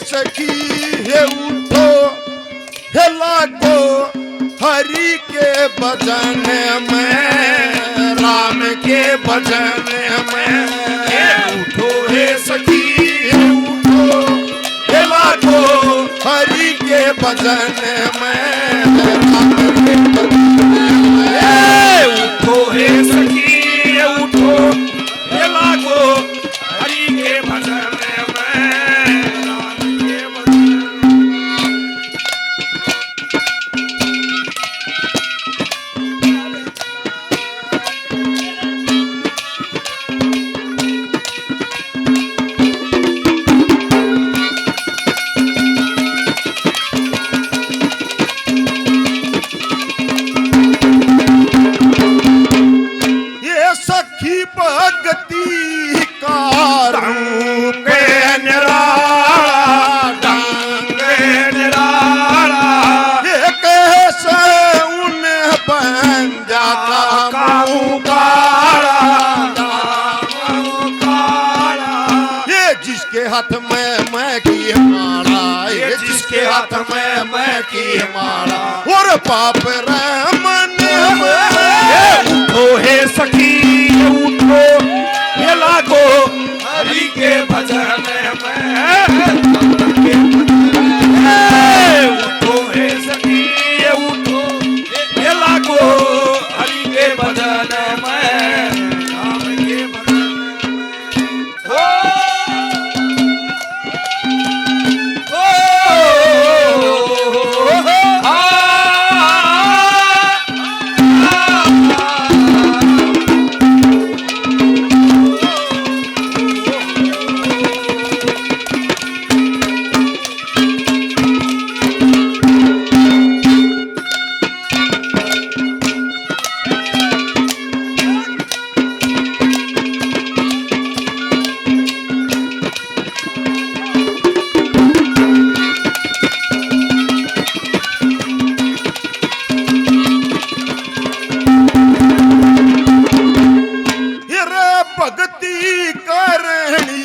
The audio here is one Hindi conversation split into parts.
सखी हे उठो हे लागो हरि के भजन में, राम के भजन में। उठो हे सखी हे उठो हे लागो हरि के भजन में, राम के भजन में। उठो हे सखी हे उठो हे लागो हरि के भजन में, राम के भजन। ये सखी भगती का रंग निराला, ढंग निराला। ये कैसे उन्हें बन जाता काऊ काला, ये जिसके हाथ में मैं की माला, ये जिसके हाथ में मैं की माला। और पाप रमन उठो हे सखी उठो हे लागो हरि के भजन में, उठो हे सखी उठो हे लागो हरि के भजन में, राम के भजन भक्ति करनी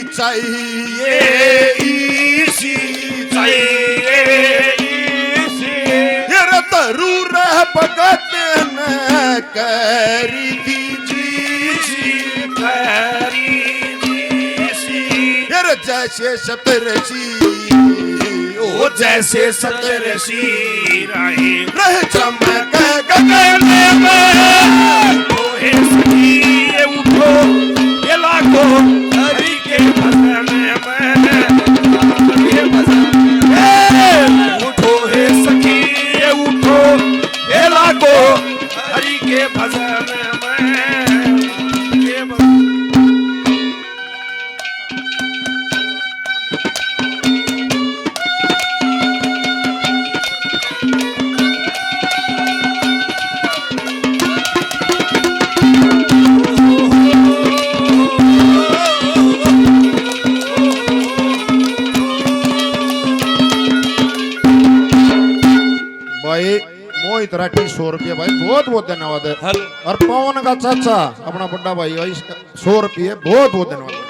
चाहिए इसी चाहिए इसी। जरूर भगत न करी दीजी करी दीजी। जैसे सतरसी ओ जैसे सतरसी रहे चमक गगन में। हे सखी उठो हे लागो हरि के भजन में, उठो हे सखी उठो हे लागो हरि के भजन में। भाई मोहित राठी 100 रुपये भाई बहुत बहुत धन्यवाद है। और पवन का चाचा अपना बड़ा भाई 100 रुपये बहुत बहुत धन्यवाद।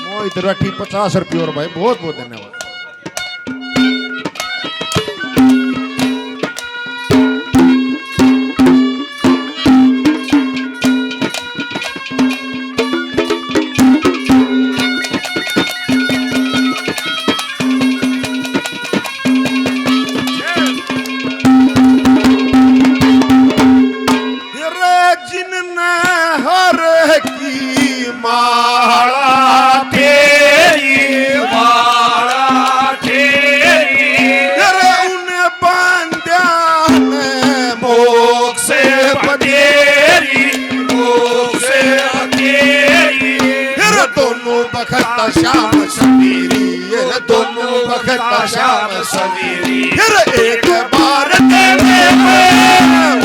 मोहित राठी 50 रुपये और भाई बहुत बहुत धन्यवाद। बखता शाम सवेरी, दोनों बखता शाम सवेरी। फिर एक बार तेरे में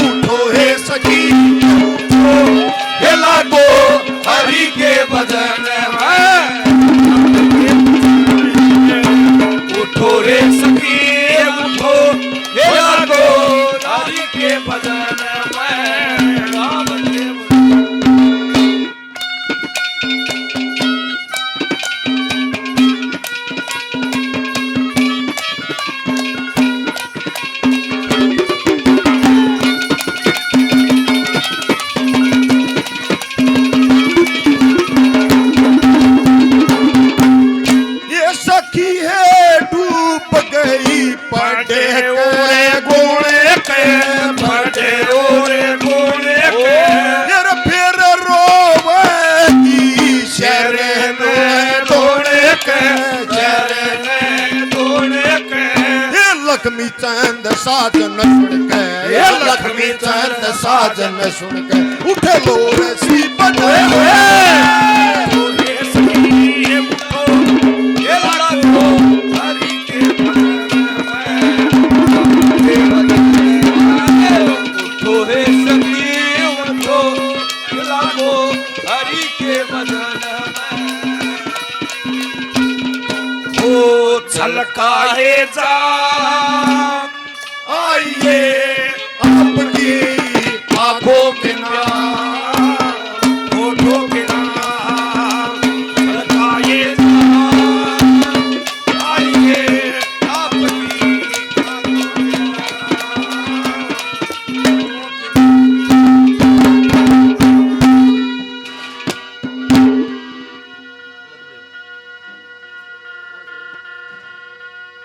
उठो हे सखी, उठो हे लागो हरि के भजन में। साजन सुन के ये लक्ष्मी चंद साजन सुन के उठे लोर सी बजे छलकाए जा